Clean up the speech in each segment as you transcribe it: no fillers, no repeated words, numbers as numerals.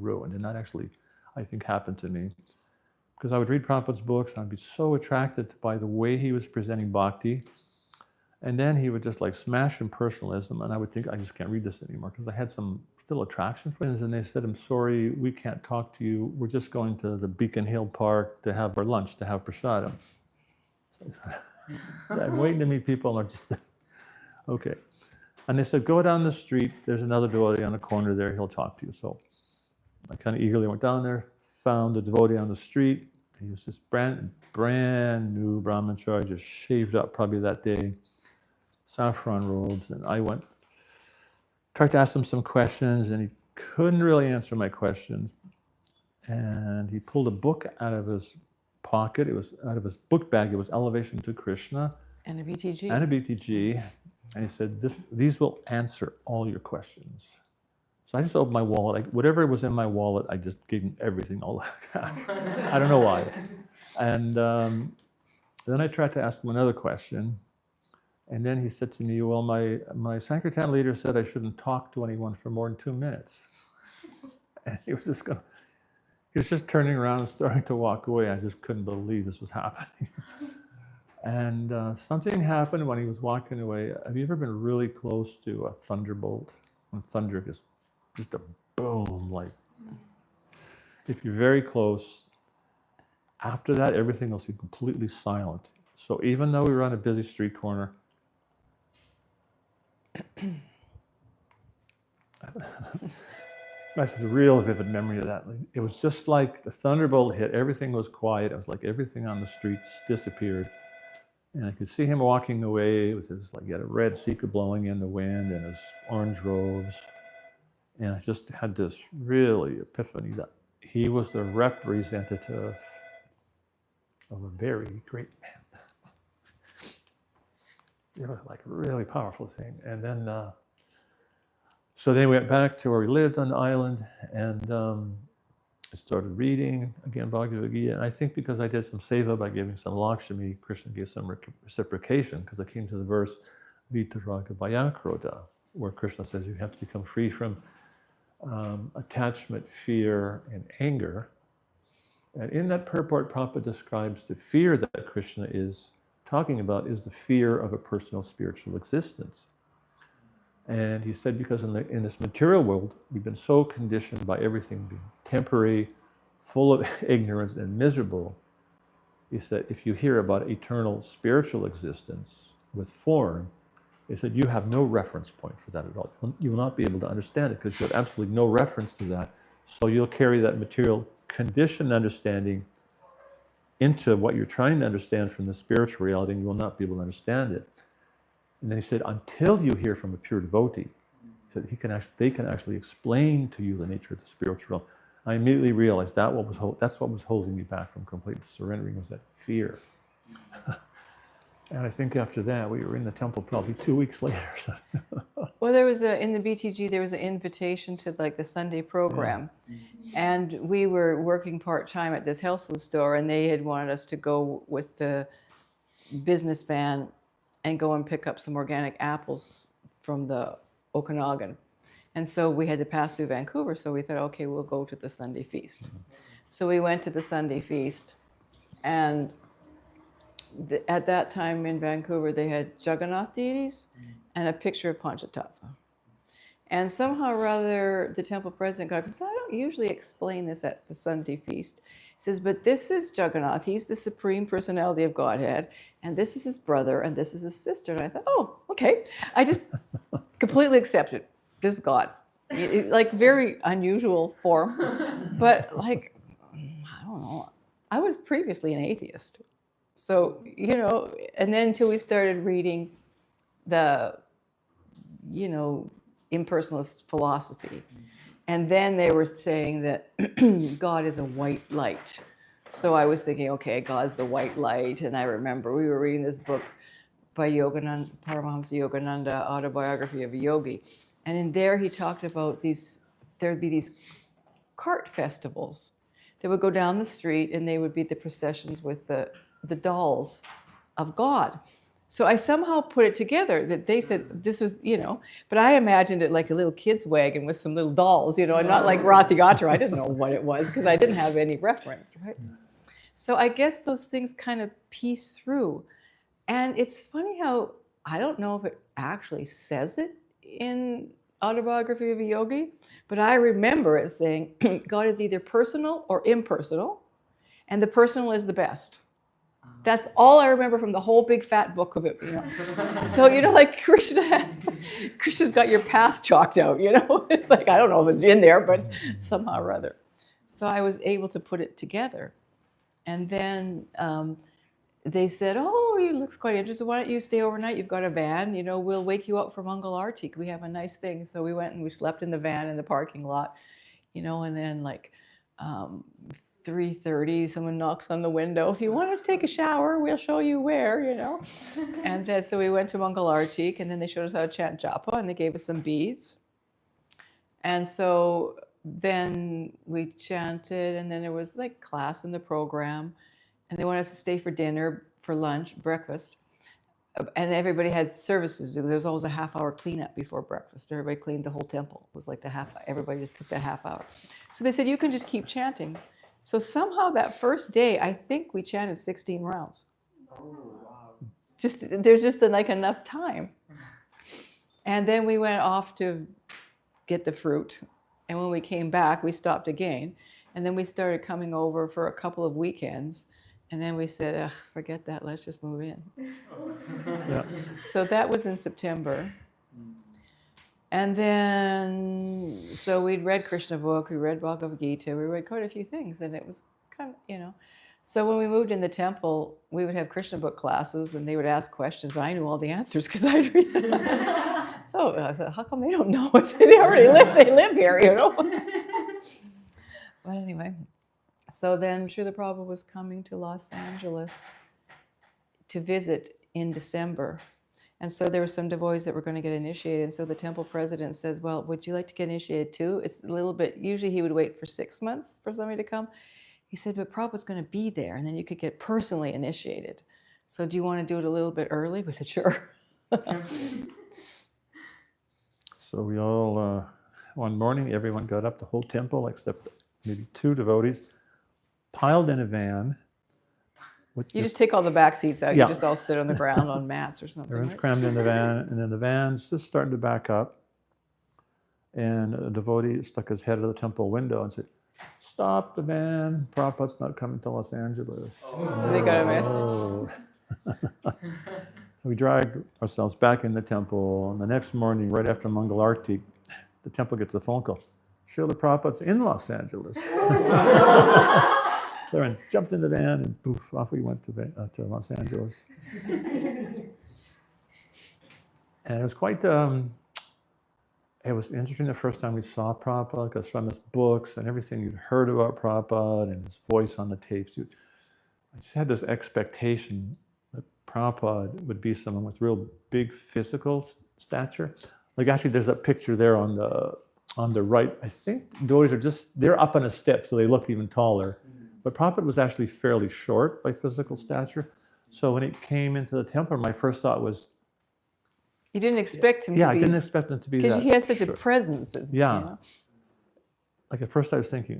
ruined. And that actually, I think, happened to me. Because I would read Prabhupada's books, and I'd be so attracted by the way he was presenting bhakti. And then he would just like smash impersonalism, and I would think, I just can't read this anymore, because I had some still attraction for him. And they said, I'm sorry, we can't talk to you. We're just going to the Beacon Hill Park to have our lunch, to have prasadam. So, I'm waiting to meet people, and I'm just, okay. And they said, go down the street, there's another devotee on the corner there, he'll talk to you. So I kind of eagerly went down there, found a devotee on the street. He was just brand new brahmachari, just shaved up probably that day, saffron robes. And I went, tried to ask him some questions, and he couldn't really answer my questions. And he pulled a book out of his pocket. It was out of his book bag. It was Elevation to Krishna. And a BTG. And a BTG. And he said, these will answer all your questions. So I just opened my wallet. Whatever was in my wallet, I just gave him everything, all that cash. I don't know why. And then I tried to ask him another question. And then he said to me, well, my Sankirtan leader said I shouldn't talk to anyone for more than 2 minutes. And he was just turning around and starting to walk away. I just couldn't believe this was happening. And something happened when he was walking away. Have you ever been really close to a thunderbolt? When thunder just a boom, like, if you're very close, after that, everything will seem completely silent. So even though we were on a busy street corner, that's a real vivid memory of that. It was just like the thunderbolt hit, everything was quiet. It was like everything on the streets disappeared. And I could see him walking away. It was like he had a red sika blowing in the wind and his orange robes. And I just had this really epiphany that he was the representative of a very great man. It was like a really powerful thing. And then, so then we went back to where we lived on the island, and I started reading again Bhagavad Gita. And I think because I did some seva by giving some Lakshmi, Krishna gave some reciprocation, because I came to the verse Vitaraga Bhayakroda, where Krishna says you have to become free from attachment, fear, and anger. And in that purport, Prabhupada describes the fear that Krishna is talking about is the fear of a personal spiritual existence. And he said, because in this material world, we've been so conditioned by everything being temporary, full of ignorance and miserable. He said, if you hear about eternal spiritual existence with form, he said, you have no reference point for that at all. You will not be able to understand it because you have absolutely no reference to that. So you'll carry that material conditioned understanding into what you're trying to understand from the spiritual reality, and you will not be able to understand it. And then he said, until you hear from a pure devotee, he said they can actually explain to you the nature of the spiritual realm. I immediately realized that's what was holding me back from complete surrendering, was that fear. And I think after that, we were in the temple probably 2 weeks later. Well, there was in the BTG, there was an invitation to like the Sunday program. Yeah. And we were working part-time at this health food store, and they had wanted us to go with the business van and go and pick up some organic apples from the Okanagan. And so we had to pass through Vancouver, so we thought, okay, we'll go to the Sunday feast. So we went to the Sunday feast, and at that time in Vancouver, they had Jagannath deities and a picture of Panchatattva. And somehow or other, the temple president got up and said, I don't usually explain this at the Sunday feast. He says, but this is Jagannath. He's the supreme personality of Godhead. And this is his brother, and this is his sister. And I thought, oh, okay. I just completely accepted. This is God. Like, very unusual form. But, like, I don't know. I was previously an atheist. So, and then until we started reading the, impersonalist philosophy. And then they were saying that God is a white light. So I was thinking, okay, God's the white light. And I remember we were reading this book by Yogananda, Paramahamsa Yogananda, Autobiography of a Yogi. And in there he talked about there'd be these cart festivals. They would go down the street and they would be the processions with the dolls of God. So I somehow put it together that they said this was, but I imagined it like a little kid's wagon with some little dolls, and not like Rath Yatra. I didn't know what it was because I didn't have any reference, right? So I guess those things kind of piece through. And it's funny how, I don't know if it actually says it in Autobiography of a Yogi, but I remember it saying, God is either personal or impersonal, and the personal is the best. That's all I remember from the whole big fat book of it. So, like Krishna's got your path chalked out, It's like, I don't know if it's in there, but somehow or other. So I was able to put it together. And then they said, oh, he looks quite interesting. Why don't you stay overnight? You've got a van. We'll wake you up for Mangal Arti. We have a nice thing. So we went and we slept in the van in the parking lot, and then like 3:30, someone knocks on the window. If you want to take a shower, we'll show you where, And then, so we went to Mangal Arti, and then they showed us how to chant japa, and they gave us some beads. And so then we chanted, and then there was like class in the program, and they wanted us to stay for dinner, for lunch, breakfast. And everybody had services. There was always a half-hour cleanup before breakfast. Everybody cleaned the whole temple. It was like everybody just took that half hour. So they said, you can just keep chanting. So somehow that first day, I think we chanted 16 rounds. Oh, wow. There's just like enough time. And then we went off to get the fruit. And when we came back, we stopped again. And then we started coming over for a couple of weekends. And then we said, forget that, let's just move in. Yeah. So that was in September. And then, so we'd read Krishna book, we read Bhagavad Gita, we read quite a few things, and it was kind of, So when we moved in the temple, we would have Krishna book classes, and they would ask questions. I knew all the answers because I'd read them. So I said, how come they don't know it? They already live here, But anyway, so then Srila Prabhu was coming to Los Angeles to visit in December. And so there were some devotees that were going to get initiated. And so the temple president says, well, would you like to get initiated too? It's a little bit, usually he would wait for 6 months for somebody to come. He said, but Prabhupada's going to be there, and then you could get personally initiated. So do you want to do it a little bit early? We said, sure. So we all, one morning, everyone got up, the whole temple, except maybe 2 devotees, piled in a van. You just take all the back seats out. Yeah. You just all sit on the ground on mats or something. Everyone's crammed in the van, and then the van's just starting to back up. And a devotee stuck his head out of the temple window and said, stop the van, Prabhupada's not coming to Los Angeles. Oh. They got a message. So we dragged ourselves back in the temple, and the next morning, right after Mangal Arti, the temple gets a phone call. Srila Prabhupada's in Los Angeles. Everyone jumped in the van, and poof, off we went to Los Angeles. And it was quite, it was interesting the first time we saw Prabhupada, because from his books and everything you'd heard about Prabhupada and his voice on the tapes, I just had this expectation that Prabhupada would be someone with real big physical stature. Like actually there's that picture there on the right. I think devotees they're up on a step, so they look even taller. But Prabhupada was actually fairly short by physical stature. So when he came into the temple, my first thought was, you didn't expect him to be... Yeah, I didn't expect him to be that because he has such short. A presence. That's, yeah. Like at first I was thinking,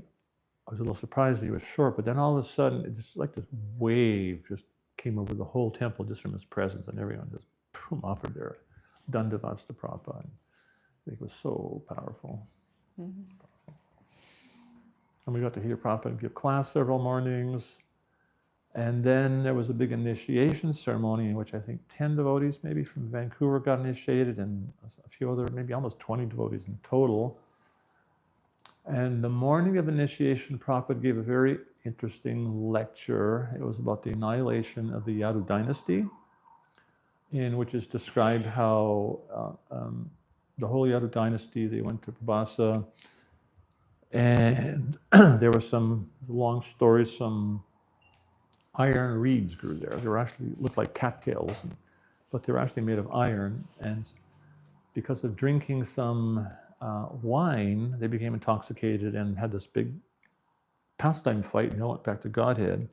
I was a little surprised that he was short, but then all of a sudden, it just like this wave just came over the whole temple just from his presence, and everyone just offered their dandavats to Prabhupada. I think it was so powerful. Mm-hmm. And we got to hear Prabhupada give class several mornings. And then there was a big initiation ceremony in which I think 10 devotees maybe from Vancouver got initiated, and a few other, maybe almost 20 devotees in total. And the morning of initiation, Prabhupada gave a very interesting lecture. It was about the annihilation of the Yadu dynasty, in which is described how the whole Yadu dynasty, they went to Prabhasa, and there were some long stories, some iron reeds grew there. They were actually looked like cattails, but they were actually made of iron. And because of drinking some wine, they became intoxicated and had this big pastime fight, and they all went back to Godhead.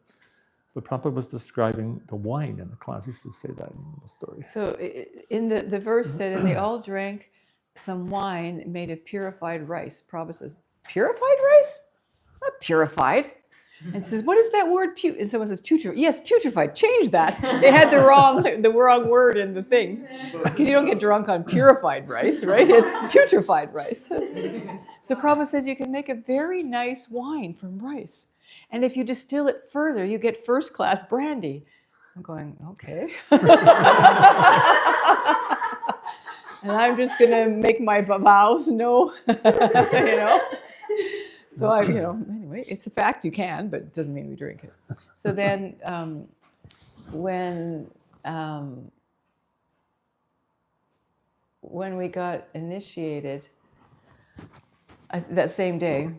But Prabhupada was describing the wine in the class. You should say that in the story. So in the verse said, and they all drank some wine made of purified rice. Prabhupada says, purified rice? It's not purified. And says, what is that word? And someone says, putrefied. Yes, putrefied. Change that. They had the wrong word in the thing. Because you don't get drunk on purified rice, right? It's putrefied rice. So Prabhupada says you can make a very nice wine from rice. And if you distill it further, you get first class brandy. I'm going, okay. And I'm just going to make my vows, no, So anyway, it's a fact you can, but it doesn't mean we drink it. So then when we got initiated that same day,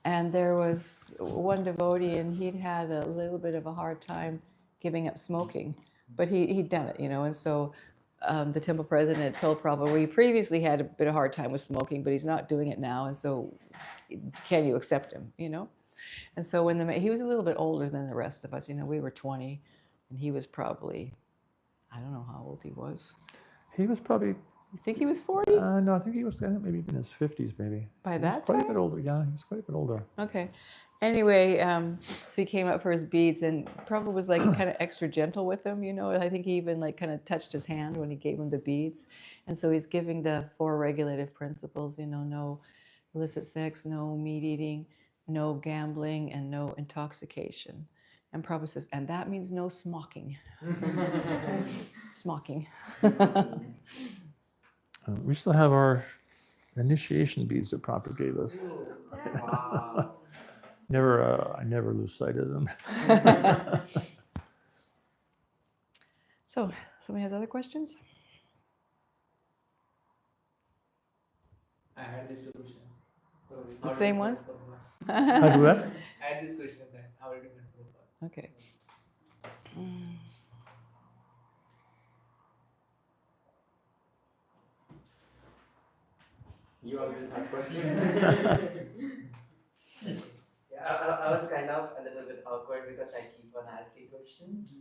and there was one devotee, and he'd had a little bit of a hard time giving up smoking, but he'd done it, and so the temple president told Prabhupada, well, he previously had a bit of a hard time with smoking, but he's not doing it now, and so can you accept him, And so when he was a little bit older than the rest of us, we were 20, and he was probably, I don't know how old he was. He was probably... You think he was 40? No, I think he was maybe in his 50s, maybe. By he that was quite time? a bit older. Yeah, he was quite a bit older. Okay. Anyway, so he came up for his beads, and Prabhupada was like kind of extra gentle with him, I think he even like kind of touched his hand when he gave him the beads. And so he's giving the 4 regulative principles, no illicit sex, no meat eating, no gambling, and no intoxication. And Prabhupada says, and that means no smocking. Smocking. We still have our initiation beads that Prabhupada gave us. Wow. I never lose sight of them. So, somebody has other questions? I had these 2 questions. The same ones? How do that? I had this question then. How did you meet Prabhupada? Okay. You always have questions. Yeah, I was kind of a little bit awkward because I keep on asking questions,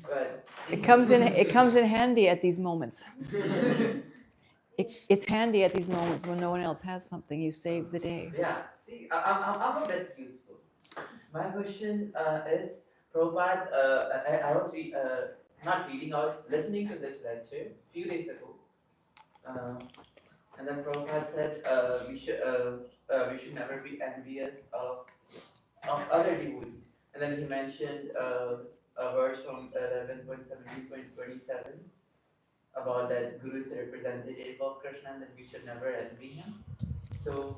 but It comes in handy at these moments. It's handy at these moments when no one else has something. You save the day. yeah, see, I'm a bit useful. My question is, Prabhupada, I was not reading, I was listening to this lecture a few days ago, and then Prabhupada said we should never be envious of other devotees, and then he mentioned a verse from 11.17.27 about that Guru is a representative of Krishna and that we should never envy him. So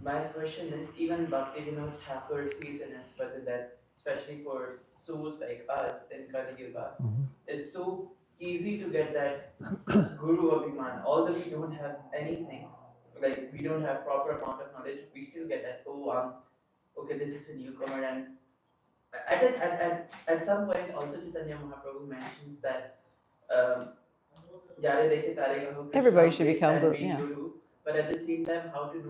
my question is, even Bhaktivinoda Thakur sees in his bhajan that, especially for souls like us in Kali Yuga, it's so easy to get that Guru Abhiman. Although we don't have anything, like we don't have proper amount of knowledge, we still get that, okay, this is a newcomer. And at some point also Chaitanya Mahaprabhu mentions that Everybody should become Guru, Guru, yeah. Guru. But at the same time, how to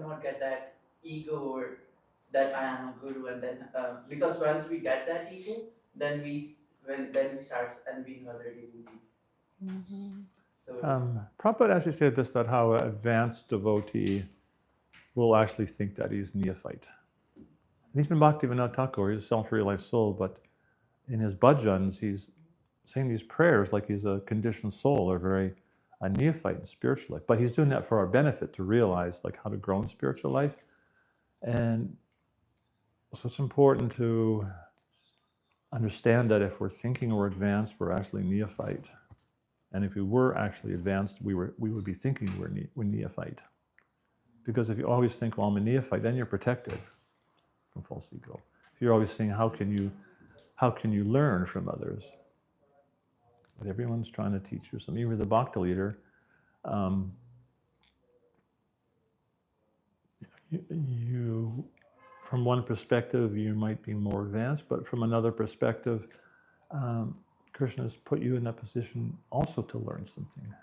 not get that ego or that I am a guru, and then because once we get that ego, then we start envying other devotees. So Prabhupada actually said this, that how an advanced devotee will actually think that he's neophyte. And even Bhaktivinoda Thakur, he's a self-realized soul, but in his bhajans, he's saying these prayers like he's a conditioned soul or very a neophyte in spiritual life. But he's doing that for our benefit, to realize like how to grow in spiritual life. And so it's important to understand that if we're thinking we're advanced, we're actually neophyte. And if we were actually advanced, we would be thinking we're neophyte. Because if you always think, well, I'm a neophyte, then you're protected from false ego. If you're always saying, how can you learn from others? But everyone's trying to teach you something. Even the Bhakti leader, you, from one perspective, you might be more advanced, but from another perspective, Krishna has put you in that position also to learn something.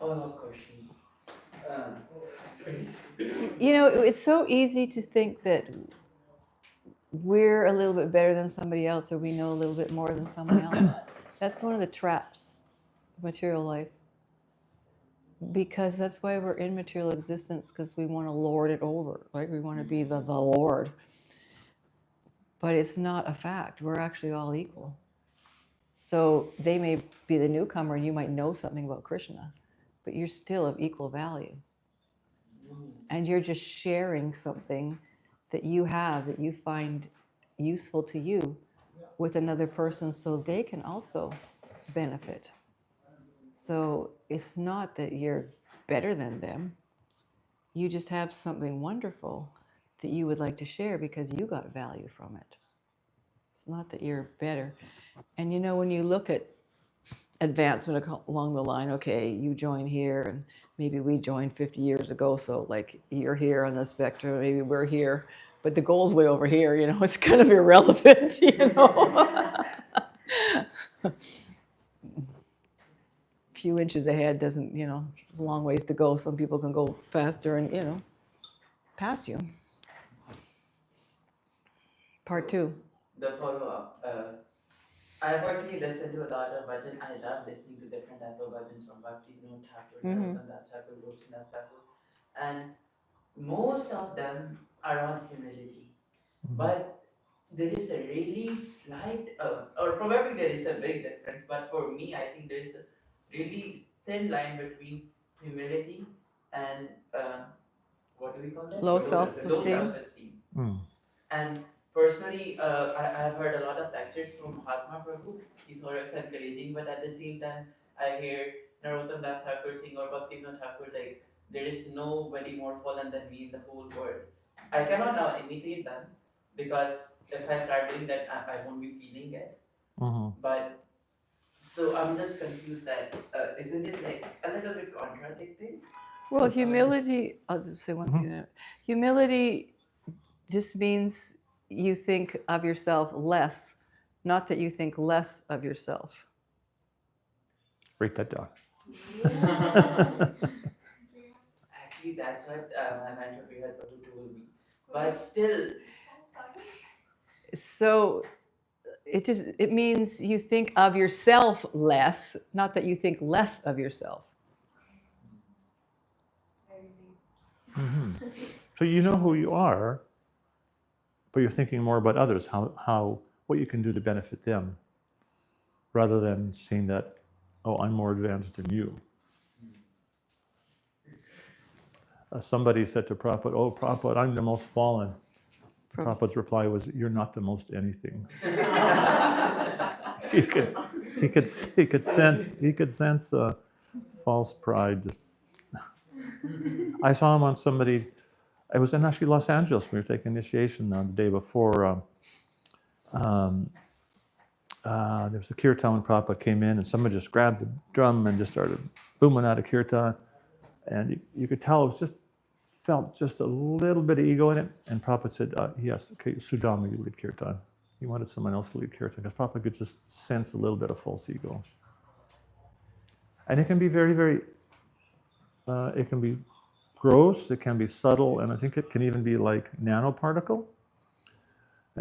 all of questions. It's so easy to think that we're a little bit better than somebody else, or we know a little bit more than someone else. That's one of the traps of material life. Because that's why we're in material existence, because we want to lord it over, right? We want to be the Lord. But it's not a fact. We're actually all equal. So they may be the newcomer and you might know something about Krishna, but you're still of equal value. And you're just sharing something that you have, that you find useful to you, with another person so they can also benefit. So it's not that you're better than them. You just have something wonderful that you would like to share because you got value from it. It's not that you're better. And you know, when you look at advancement along the line, okay, you join here and maybe we joined 50 years ago, so like you're here on the spectrum, maybe we're here, but the goal's way over here, you know, it's kind of irrelevant, you know. Few inches ahead doesn't, you know, there's a long ways to go. Some people can go faster and, you know, pass you. Part 2. The follow-up. I personally listen to a lot of bhajan. I love listening to different type of bhajans from Bhakti Vinod Thakur, Uttama Thakur, Gopinath Thakur, and most of them are on humility. But there is a really slight, or probably there is a big difference, but for me, I think there is a really thin line between humility and what do we call that? Low self-esteem. Low self-esteem. And personally, I've heard a lot of lectures from Mahatma Prabhu. He's always encouraging, but at the same time, I hear Narottam Das Thakur sing or Bhakti Vinod Thakur like, there is nobody more fallen than me in the whole world. I cannot now imitate them because if I start doing that, I won't be feeling it. But so I'm just confused that isn't it like a little bit contradicting? Well, humility, I'll just say one thing there. Humility just means you think of yourself less, not that you think less of yourself. Write that down. Actually, that's what my mentor Prabhu told me. But still. So it means you think of yourself less, not that you think less of yourself. So you know who you are, but you're thinking more about others, what you can do to benefit them, rather than seeing that, oh, I'm more advanced than you. Somebody said to Prabhupada, oh, Prabhupada, I'm the most fallen. Prabhupada's reply was, you're not the most anything. he could sense false pride. Just I saw him on somebody. It was in actually Los Angeles. We were taking initiation the day before. There was a kirtan when Prabhupada came in, and somebody just grabbed the drum and just started booming out of kirtan. And you could tell it was felt just a little bit of ego in it. And Prabhupada said, yes, okay, Sudama, you lead kirtan. He wanted someone else to lead kirtan because Prabhupada could just sense a little bit of false ego. And it can be very, very, it can be gross, it can be subtle, and I think it can even be like nanoparticle.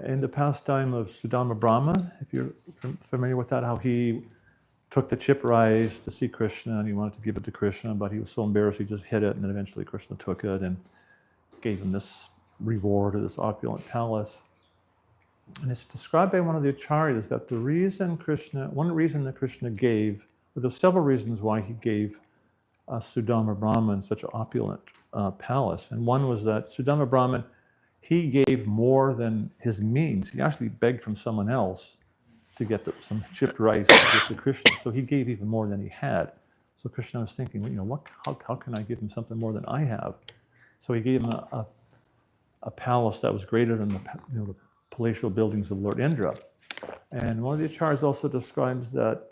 In the pastime of Sudama Brahma, if you're familiar with that, how he took the chip rice to see Krishna and he wanted to give it to Krishna, but he was so embarrassed he just hid it, and then eventually Krishna took it and gave him this reward of this opulent palace. And it's described by one of the acharyas that one reason that Krishna gave, well, there's several reasons why he gave Sudama Brahman such an opulent palace. And one was that Sudama Brahman, he gave more than his means. He actually begged from someone else to get some chipped rice to give to Krishna. So he gave even more than he had. So Krishna was thinking, how can I give him something more than I have? So he gave him a palace that was greater than the palatial buildings of Lord Indra. And one of the acharyas also describes that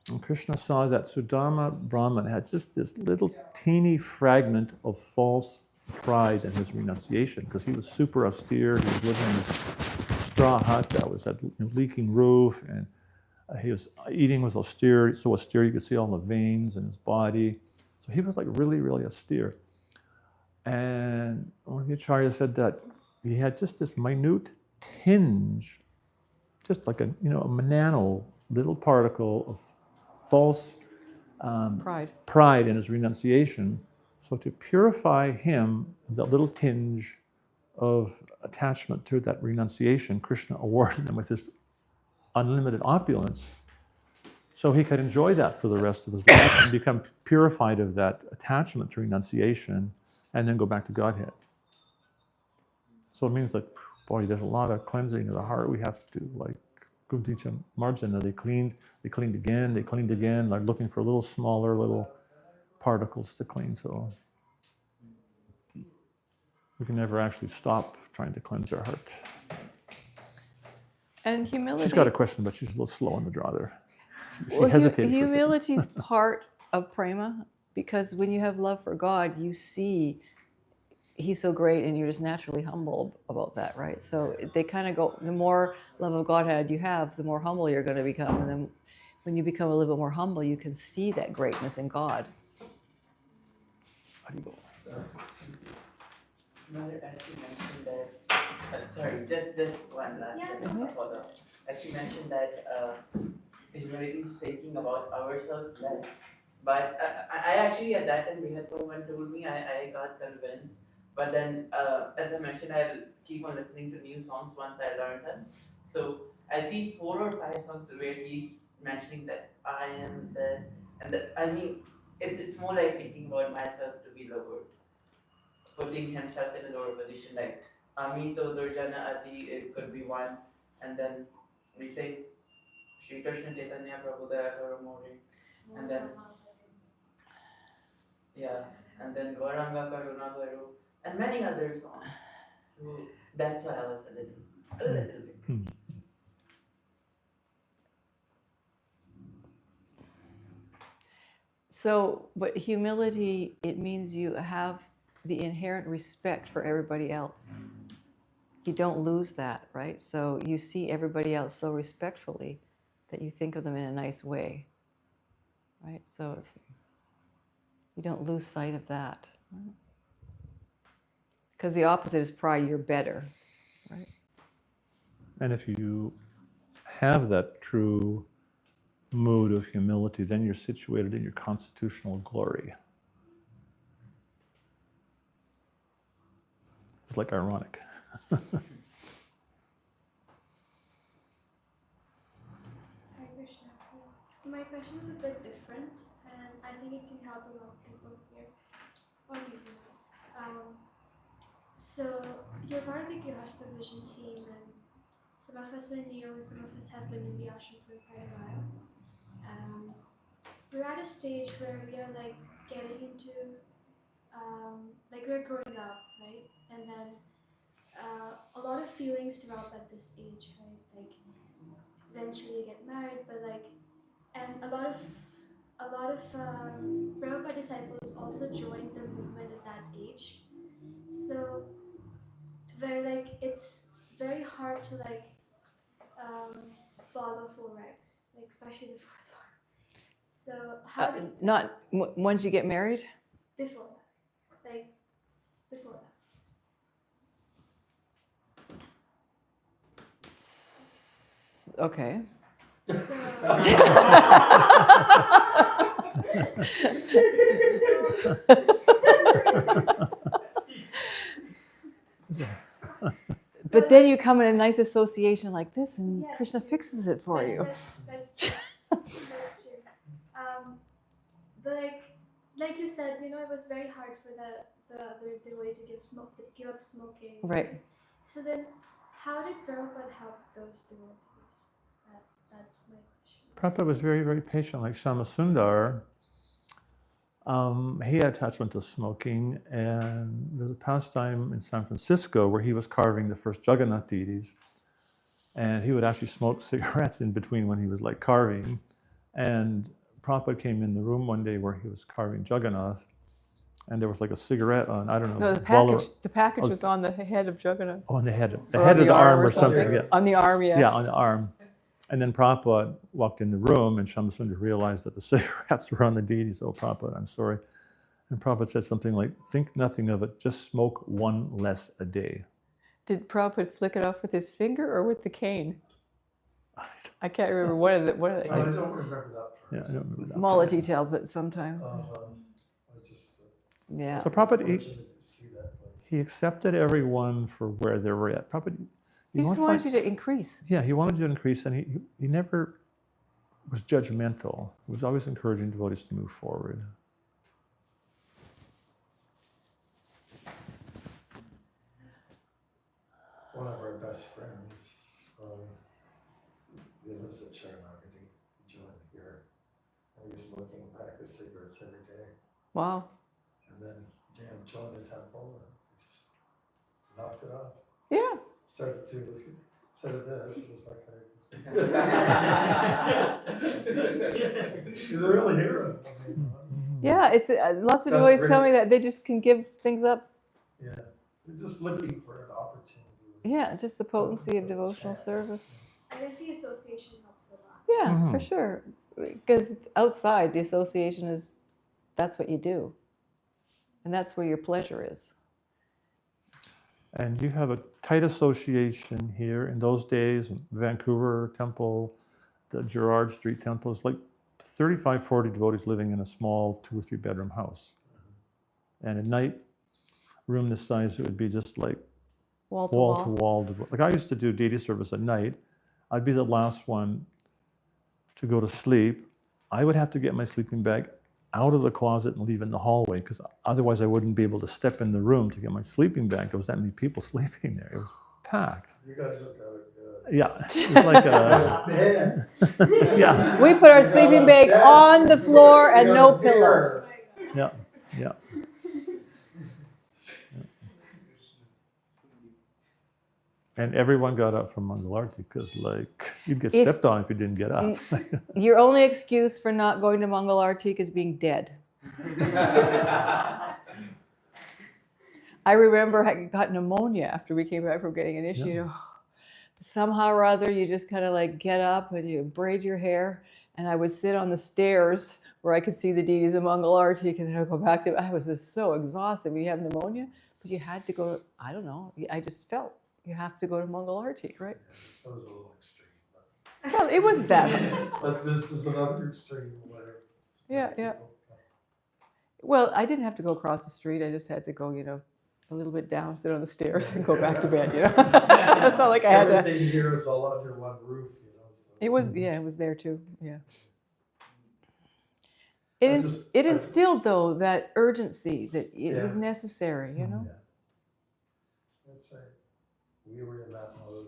when Krishna saw that Sudama Brahman had just this little teeny fragment of false pride in his renunciation, because he was super austere. He was living in this straw hut that was had leaking roof, and he was eating was austere, so austere you could see all the veins in his body. So he was like really, really austere. And one of the acharyas said that he had just this minute tinge, just like a nano little particle of false pride in his renunciation. So to purify him of that little tinge of attachment to that renunciation, Krishna awarded him with this unlimited opulence, so he could enjoy that for the rest of his life and become purified of that attachment to renunciation, and then go back to Godhead. So it means that, boy, there's a lot of cleansing of the heart we have to do. Like Kunticha Marjana, they cleaned again, like looking for little smaller little particles to clean. So we can never actually stop trying to cleanse our heart. And humility. She's got a question, but she's a little slow on the draw there. She hesitated for a second. Humility is part of prema, because when you have love for God, you see He's so great, and you're just naturally humble about that, right? So they kind of go, the more love of Godhead you have, the more humble you're going to become. And then when you become a little bit more humble, you can see that greatness in God. Mother, as you mentioned that, sorry, just one last thing. As you mentioned that humility is thinking about ourselves less. But I actually, at that time, when told me, I got convinced. But then, as I mentioned, I'll keep on listening to new songs once I learn them. So I see 4 or 5 songs where he's mentioning that I am this, and that, I mean, it's more like thinking about myself to be lower, putting himself in a lower position, like Amito Durjana Adi, it could be one, and then we say Shri Krishna Chaitanya Prabhu Daya Karamori, and then and then Gauranga Karuna Garu, and many other songs. So that's why I was a little bit confused. So, but humility, it means you have the inherent respect for everybody else. You don't lose that, right? So you see everybody else so respectfully that you think of them in a nice way, right? So you don't lose sight of that. Because the opposite is pride, you're better, right? And if you have that true mood of humility, then you're situated in your constitutional glory. It's like ironic. Hi Krishna. My question is a bit different, and I think it can help a lot of people here. Or people. So you're part of the Gihasta Vision team, and some of us are new, some of us have been in the ashram for quite a while. We're at a stage where we are like getting into, like we're growing up, right? And then a lot of feelings develop at this age, right? Like eventually you get married, but like, and a lot of Prabhupada disciples also joined the movement at that age. So very like it's very hard to like follow 4 ranks, like especially the 4th one. So how did Not once you get married? before that, like before that. Okay. But then you come in a nice association like this, and Yes, Krishna fixes it for you. That's true. That's true. But like you said, you know, it was very hard for the way to give up smoking. Right. So then, how did Prabhupada help those devotees? That's my question. Prabhupada was very, very patient. Like Shama Sundar, he had attachment to smoking, and there was a pastime in San Francisco where he was carving the first Jagannath deities, and he would actually smoke cigarettes in between when he was like carving. And Prabhupada came in the room one day where he was carving Jagannath, and there was like a cigarette on, I don't know. No, the package was on the head of Jagannath. Oh, on the head, Or of the arm or or something. Yeah. On the arm, yeah. Yeah, on the arm. And then Prabhupada walked in the room, and Shamasundar realized that the cigarettes were on the deity. So, Prabhupada, I'm sorry. And Prabhupada said something like, think nothing of it, just smoke 1 less a day. Did Prabhupada flick it off with his finger or with the cane? I can't remember. One of the Well, I don't remember that part. Yeah, I don't remember that. Malati tells it sometimes. I just Yeah. So Prabhupada, fortunate to see that place. he accepted everyone for where they were at. Prabhupada, He just wanted you to increase. Yeah, he wanted you to increase, and he never was judgmental. He was always encouraging devotees to move forward. One of our best friends, he lives at Sharanagati, joined here. And he's looking back at cigarettes every day. Wow. And then joined the temple and just knocked it off. Yeah. Started to, instead of this, it was like, he's a real hero. I mean, honestly. Yeah, it's lots of Got devotees rid tell of- me that they just can give things up. Yeah, he's just looking for an opportunity. Yeah, it's just the potency of devotional service. I guess the association helps a lot. Yeah, for sure. Because outside, the association is, that's what you do. And that's where your pleasure is. And you have a tight association here in those days, in Vancouver Temple, the Gerrard Street Temple, is like 35, 40 devotees living in a small 2 or 3 bedroom house. And at night, room this size, it would be just like Wall to wall to wall. wall. Like I used to do deity service at night. I'd be the last one to go to sleep. I would have to get my sleeping bag out of the closet and leave it in the hallway because otherwise I wouldn't be able to step in the room to get my sleeping bag. There was that many people sleeping there. It was packed. You guys have got it good. Yeah, it was like a, Man. yeah, We put our sleeping bag on the floor and no pillow. yeah, yeah. And everyone got up from Mangalarti because, like, you'd get stepped on if you didn't get up. Your only excuse for not going to Mangal Artik is being dead. I remember I got pneumonia after we came back from getting initiated. Somehow or other, you just kind of like get up and you braid your hair. And I would sit on the stairs where I could see the deities of Mangal Artik, and then I'd go back to, I was just so exhausted. When you have pneumonia, but you had to go, I don't know, I just felt you have to go to Mangal Artik, right? That was a little extreme. Well, it was that. But this is another extreme where. Yeah, yeah. Well, I didn't have to go across the street. I just had to go, a little bit down, sit on the stairs, and go back to bed. It's not like I had to. Everything here is all under one roof, So. It was, it was there too. Yeah. I It instilled though that urgency that it was Yeah. necessary. Yeah. That's right. We were in that mode.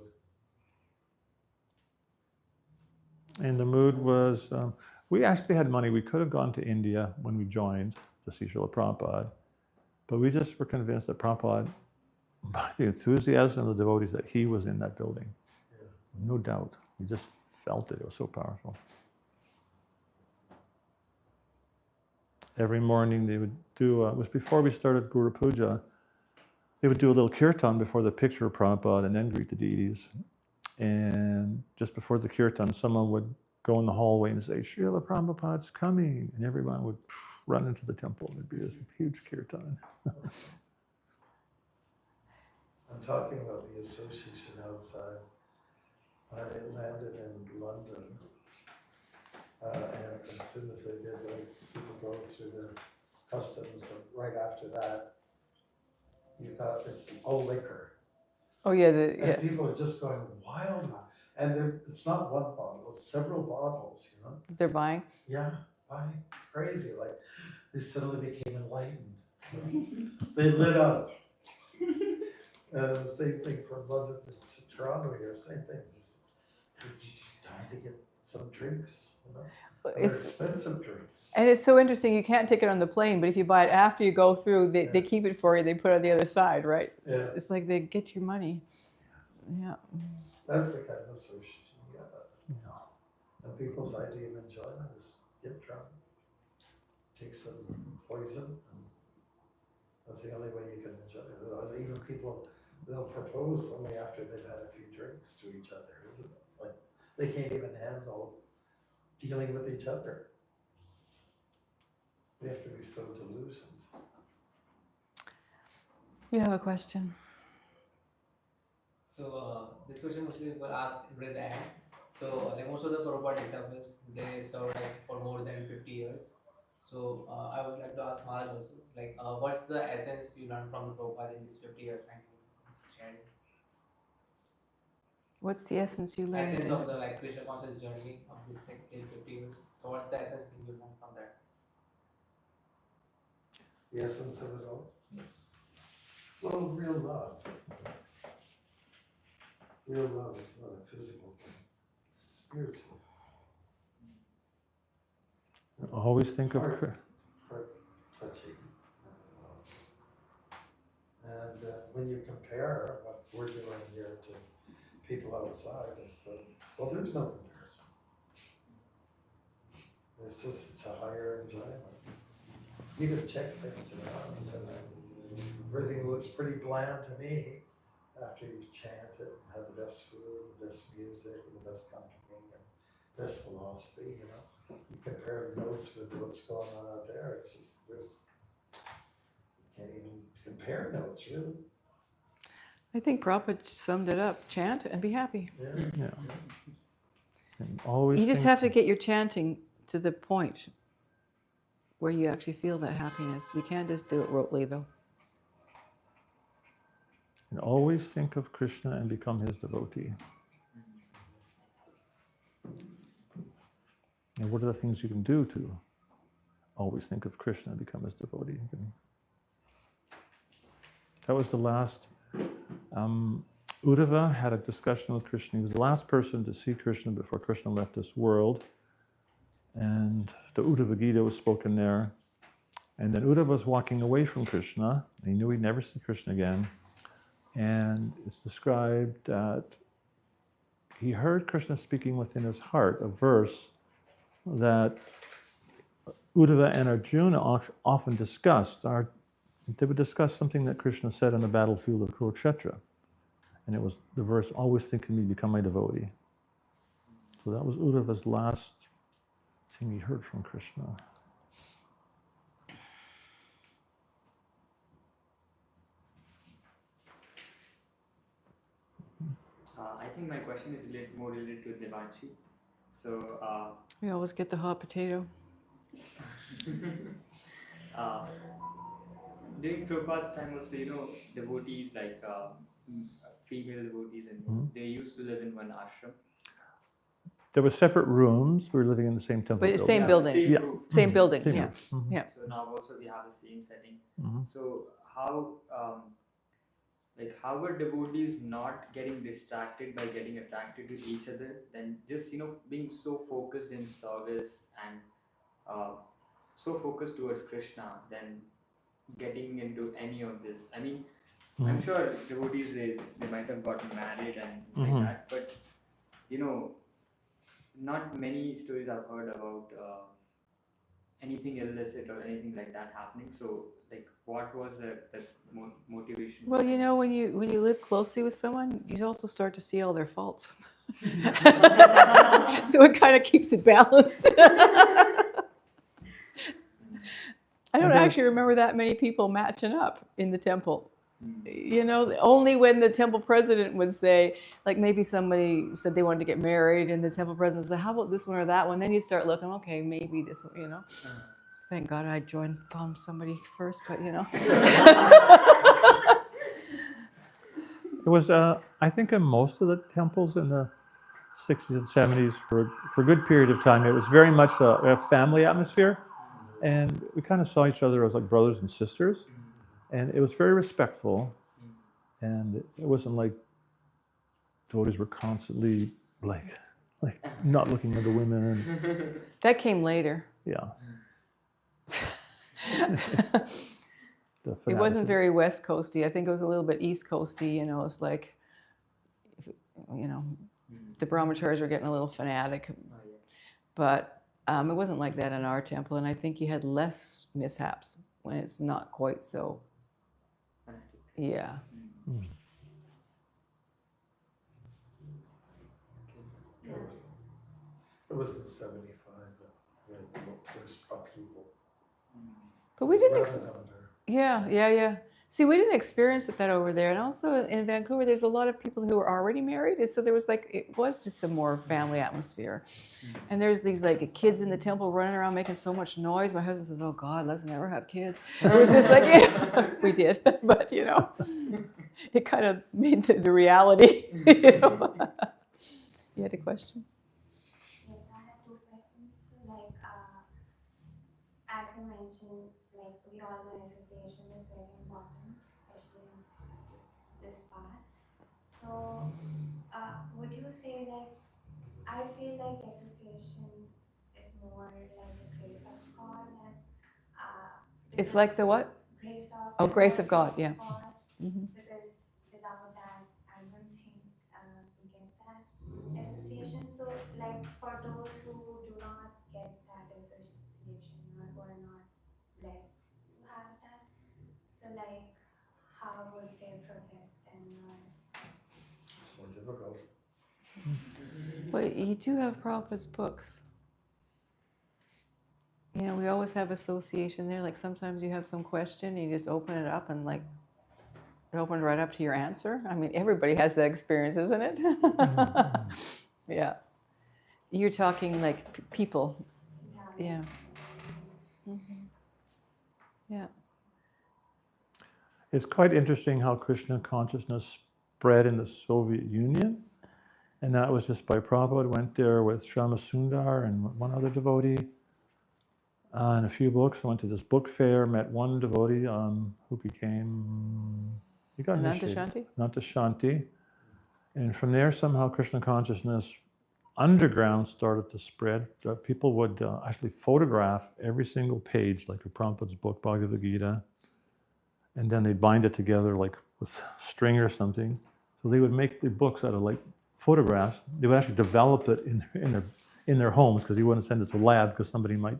And the mood was, we actually had money. We could have gone to India when we joined to see Srila Prabhupada, but we just were convinced that Prabhupada, by the enthusiasm of the devotees, that he was in that building. Yeah. No doubt. We just felt it. It was so powerful. Every morning they would do, it was before we started Guru Puja, they would do a little kirtan before the picture of Prabhupada and then greet the deities. And just before the kirtan, someone would go in the hallway and say, Srila Prabhupada's coming. And everyone would run into the temple. There'd be this huge kirtan. I'm talking about the association outside. I landed in London, and as soon as I did, people go through the customs, and right after that, you got this all liquor. Oh yeah, And people are just going wild. And it's not one bottle, it's several bottles, They're buying. Yeah, crazy. Like, they suddenly became enlightened. They lit up. The same thing from London to Toronto here, same thing. Just trying to get some drinks, They're expensive drinks. And it's so interesting. You can't take it on the plane, but if you buy it after you go through, they keep it for you. They put it on the other side, right? Yeah, It's like they get your money. Yeah. that's the kind of association you got. Yeah. And people's idea of enjoyment is get drunk, take some poison, and that's the only way you can enjoy it. Even people, they'll propose only after they've had a few drinks to each other, isn't it? Like, they can't even handle dealing with each other. We have to be so delusioned. You have a question? So this question mostly people ask with the end. So like most of the Prabhupada disciples, they served like for more than 50 years. So I would like to ask Maharaj also, like what's the essence you learned from the Prabhupada in these 50 years? Can you share it? What's the essence you learned? Essence of the like Krishna conscious journey of this like till 50 years. So what's the essence thing you learned from that? The essence of it all? Yes. Well, real love. Real love is not a physical thing, it's spiritual. Always think of Heart touching love. And when you compare what we're doing here to people outside, it's well, there's no comparison. It's just such a higher enjoyment. You can check things around and say, everything looks pretty bland to me after you've chanted and had the best food, the best music, and the best company, and best philosophy, you know. You compare notes with what's going on out there, it's just, you can't even compare notes, really. I think Prabhupada summed it up. Chant and be happy. Yeah. Yeah. And always You just think- have to get your chanting to the point where you actually feel that happiness. You can't just do it rotely, though. And always think of Krishna and become his devotee. And what are the things you can do to always think of Krishna and become his devotee? That was the last. Uddhava had a discussion with Krishna. He was the last person to see Krishna before Krishna left this world. And the Uddhava Gita was spoken there. And then Uddhava was walking away from Krishna. He knew he'd never see Krishna again. And it's described that he heard Krishna speaking within his heart, a verse that Uddhava and Arjuna often discussed. They would discuss something that Krishna said on the battlefield of Kurukshetra. And it was the verse, always think of me, become my devotee. So that was Uddhava's last thing he heard from Krishna. I think my question is more related to Devanshi. So, We always get the hot potato. during Prabhupada's time also, devotees like female devotees, and they used to live in one ashram. There were separate rooms. We were living in the same temple But it's building. same building. Same Yeah. roof. Same building, Same yeah. roof. Mhm. Yeah. So now also we have the same setting. Mhm. So how were devotees not getting distracted by getting attracted to each other, then just being so focused in service and so focused towards Krishna, then getting into any of this. I mean, I'm sure devotees they might have gotten married and like Mhm. that, but not many stories I've heard about anything illicit or anything like that happening. So, like, what was that motivation? Well, when you live closely with someone, you also start to see all their faults. So it kind of keeps it balanced. I don't actually remember that many people matching up in the temple. Only when the temple president would say, like maybe somebody said they wanted to get married, and the temple president said, "How about this one or that one?" Then you start looking, okay, maybe this one, Thank God I found somebody first, but It was, I think, in most of the temples in the 60s and 70s, for a good period of time, it was very much a family atmosphere. And we kind of saw each other as like brothers and sisters. And it was very respectful. And it wasn't like devotees were constantly like not looking at the women. that came later. Yeah. It wasn't very West Coasty. I think it was a little bit East Coasty. It's like, the brahmacharis were getting a little fanatic. But it wasn't like that in our temple. And I think you had less mishaps when it's not quite so. Yeah. It was in 75 that we had the first upheaval. But we didn't. Right under. Yeah. See, we didn't experience that over there, and also in Vancouver, there's a lot of people who are already married, and so there was like it was just a more family atmosphere. And there's these like kids in the temple running around making so much noise. My husband says, "Oh God, let's never have kids." It was just like we did, but it kind of made the reality. You had a question? Yes, I have two questions. So, like, as you mentioned, like we all know association is very important, especially in this part. So, would you say that I feel like association is more like the grace of God and It's because like the what? grace of Oh, grace of mercy God, yeah. God, Mhm. because without that, I don't think we get that association. So, like for those who do not get that association or who are not blessed to have that, so like how would they progress then? Or It's more difficult. But you do have Prabhupada's books. We always have association there. Like sometimes you have some question, and you just open it up, and like it opened right up to your answer. I mean, everybody has that experience, isn't it? Yeah. You're talking like people. Yeah. Yeah. It's quite interesting how Krishna consciousness spread in the Soviet Union. And that was just by Prabhupada went there with Shama Sundar and one other devotee. And a few books. Went to this book fair, met one devotee who he got initiated. Anantashanti? Anantashanti. And from there, somehow Krishna consciousness underground started to spread. People would actually photograph every single page, like a Prabhupada's book, Bhagavad Gita, and then they'd bind it together like with string or something. So they would make the books out of like photographs. They would actually develop it in their homes because you wouldn't send it to a lab because somebody might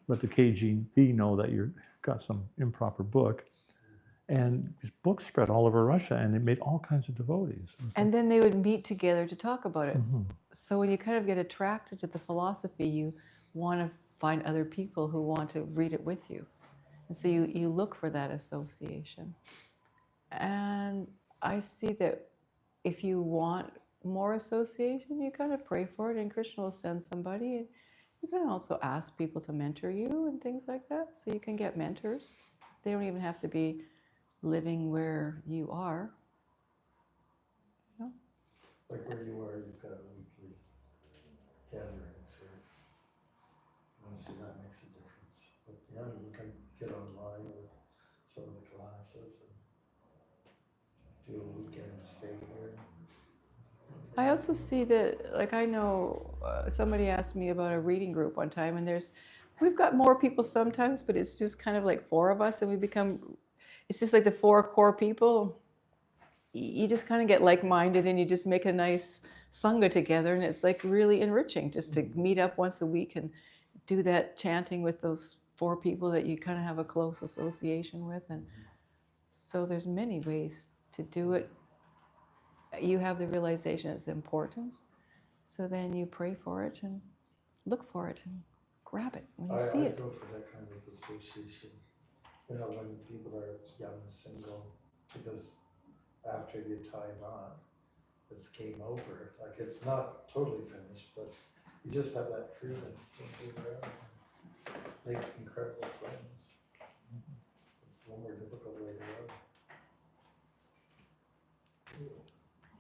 let the KGB know that you've got some improper book. And these books spread all over Russia, and they made all kinds of devotees. And then they would meet together to talk about it. Mhm. So when you kind of get attracted to the philosophy, you want to find other people who want to read it with you. And so you look for that association. And I see that if you want more association, you kind of pray for it, and Krishna will send somebody. And you can also ask people to mentor you and things like that. So you can get mentors. They don't even have to be living where you are. Like where you are, you've got a weekly gathering, so honestly, that makes a difference. But yeah, you can get online with some of the classes and do a weekend stay here. I also see that, like I know somebody asked me about a reading group one time, and we've got more people sometimes, but it's just kind of like four of us, and it's just like the four core people. You just kind of get like-minded, and you just make a nice sangha together, and it's like really enriching just to meet up once a week and do that chanting with those four people that you kind of have a close association with. And so there's many ways to do it. You have the realization it's importance, so then you pray for it and look for it and grab it when you see I it. go for that kind of association, when people are young and single, because after you tie a knot, it's game over. Like it's not totally finished, but you just have that freedom to move around and make incredible friends. It's a little more difficult later on.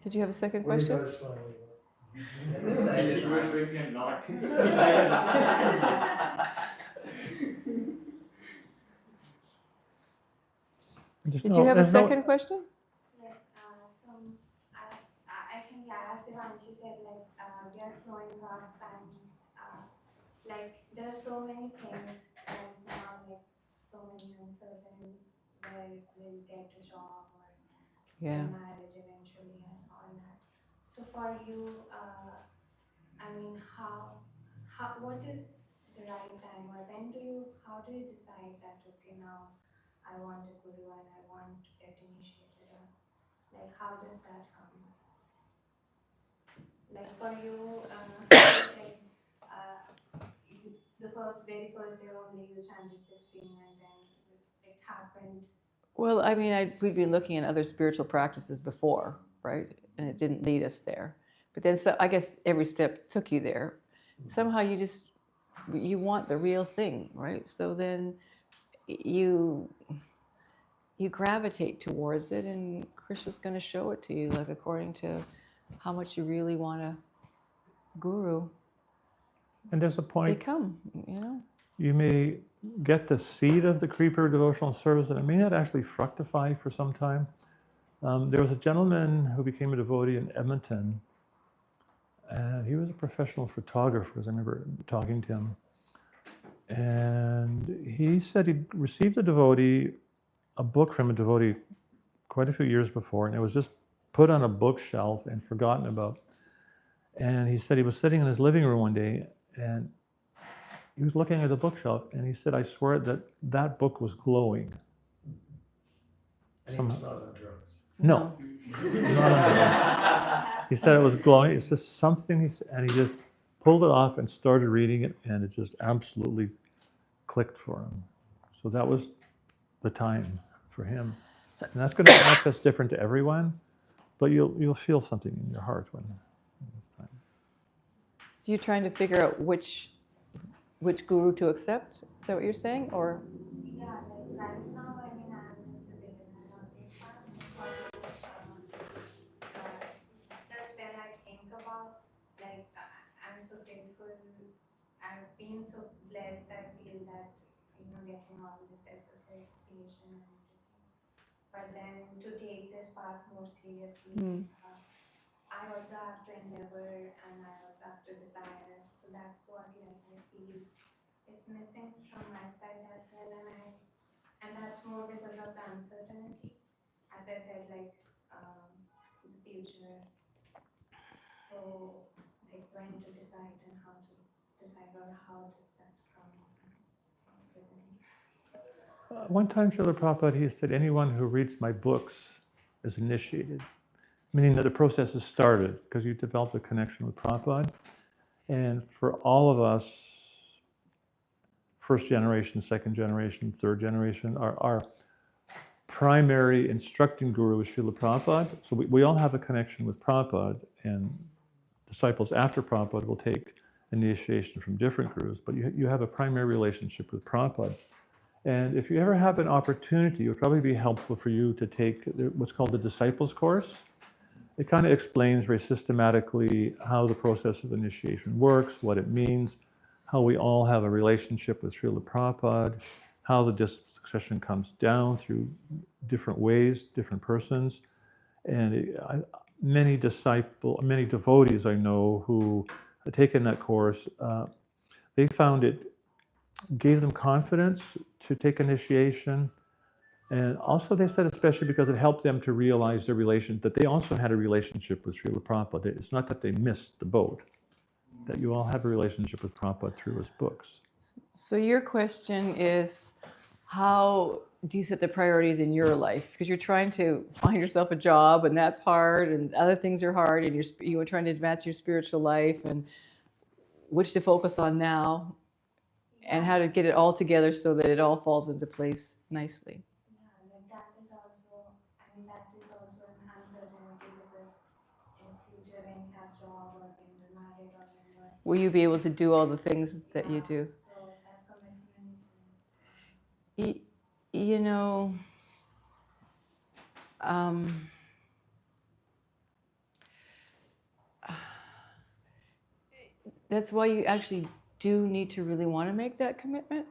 Did you have a second What are you question? guys smiling He was drinking a lot. Did you have a second question? yes, so I think as Devanshi said, like we are growing up and like there are so many things right now, like so many uncertain where we'll get a job or Yeah. marriage eventually and all that. So for you, I mean, what is the right time, or how do you decide that okay now I want a guru and I want to get initiated, or like how does that come? Like for you, like the very first day only you chanted 16 and then it happened Well, I mean, we'd been looking at other spiritual practices before, right? And it didn't lead us there. But then, so I guess every step took you there. Somehow you want the real thing, right? So then you gravitate towards it, and Krishna's going to show it to you, like according to how much you really want a guru. And there's a They point, come, you know. you may get the seed of the creeper devotional service, and it may not actually fructify for some time. There was a gentleman who became a devotee in Edmonton, and he was a professional photographer, as I remember talking to him. And he said he'd received a book from a devotee quite a few years before, and it was just put on a bookshelf and forgotten about. And he said he was sitting in his living room one day, and he was looking at the bookshelf, and he said, I swear that book was glowing. And he was not on drugs. No. Not on drugs. He said it was glowing. It's just something, and he just pulled it off and started reading it, and it just absolutely clicked for him. So that was the time for him. And that's going to manifest different to everyone, but you'll feel something in your heart when it's time. So you're trying to figure out which guru to accept? Is that what you're saying? Or Yeah, like right now, I mean, I'm just a beginner on this part. Just when I think about, like, I'm so grateful. I've been so blessed. I feel that, getting all this association and everything. But then to take this part more seriously, I also have to endeavor and I also have to desire. So that's what I feel it's missing from my side as well, and that's more because of the uncertainty. As I said, like the future. So like when to decide and how to decide, or how does that come within? One time, Srila Prabhupada, he said, anyone who reads my books is initiated, meaning that the process has started because you developed a connection with Prabhupada. And for all of us, first generation, second generation, third generation, our primary instructing guru is Srila Prabhupada. So we all have a connection with Prabhupada, and disciples after Prabhupada will take initiation from different gurus, but you have a primary relationship with Prabhupada. And if you ever have an opportunity, it would probably be helpful for you to take what's called the Disciples Course. It kind of explains very systematically how the process of initiation works, what it means, how we all have a relationship with Srila Prabhupada, how the succession comes down through different ways, different persons. And many devotees I know who have taken that course, they found it gave them confidence to take initiation. And also they said, especially because it helped them to realize that they also had a relationship with Srila Prabhupada. It's not that they missed the boat, that you all have a relationship with Prabhupada through his books. so your question is, how do you set the priorities in your life? Because you're trying to find yourself a job, and that's hard, and other things are hard, and you're trying to advance your spiritual life, and which to focus on now, and how to get it all together so that it all falls into place nicely. Yeah, like that is also an uncertainty, because in future when you have job or when you're married or when you're... Will you be able to do all the things that you do? So that commitment. That's why you actually do need to really want to make that commitment.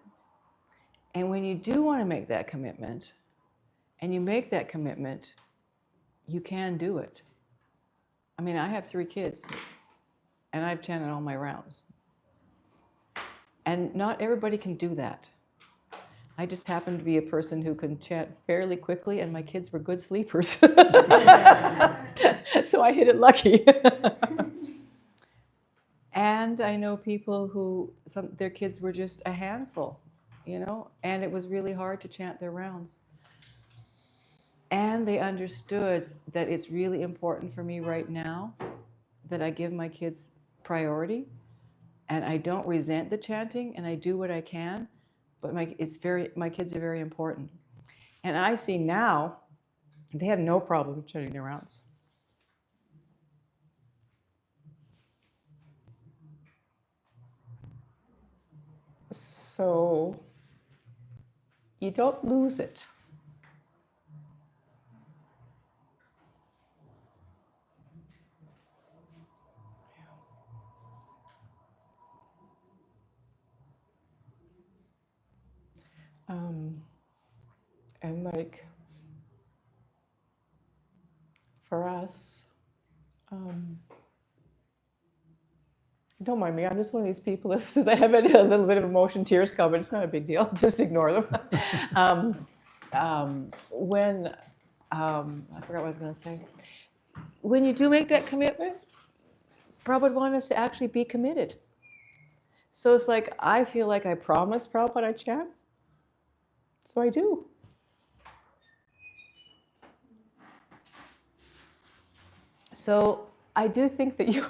And when you do want to make that commitment, and you make that commitment, you can do it. I mean, I have 3 kids, and I've chanted all my rounds. And not everybody can do that. I just happen to be a person who can chant fairly quickly, and my kids were good sleepers. So I hit it lucky. And I know people who their kids were just a handful, and it was really hard to chant their rounds. And they understood that it's really important for me right now that I give my kids priority, and I don't resent the chanting, and I do what I can, but my kids are very important. And I see now they have no problem chanting their rounds. So you don't lose it. And like for us, don't mind me. I'm just one of these people. If I have a little bit of emotion, tears come, but it's not a big deal. Just ignore them. When I forgot what I was going to say. When you do make that commitment, Prabhupada would want us to actually be committed. So it's like I feel like I promised Prabhupada I chant, so I do. So I do think that you.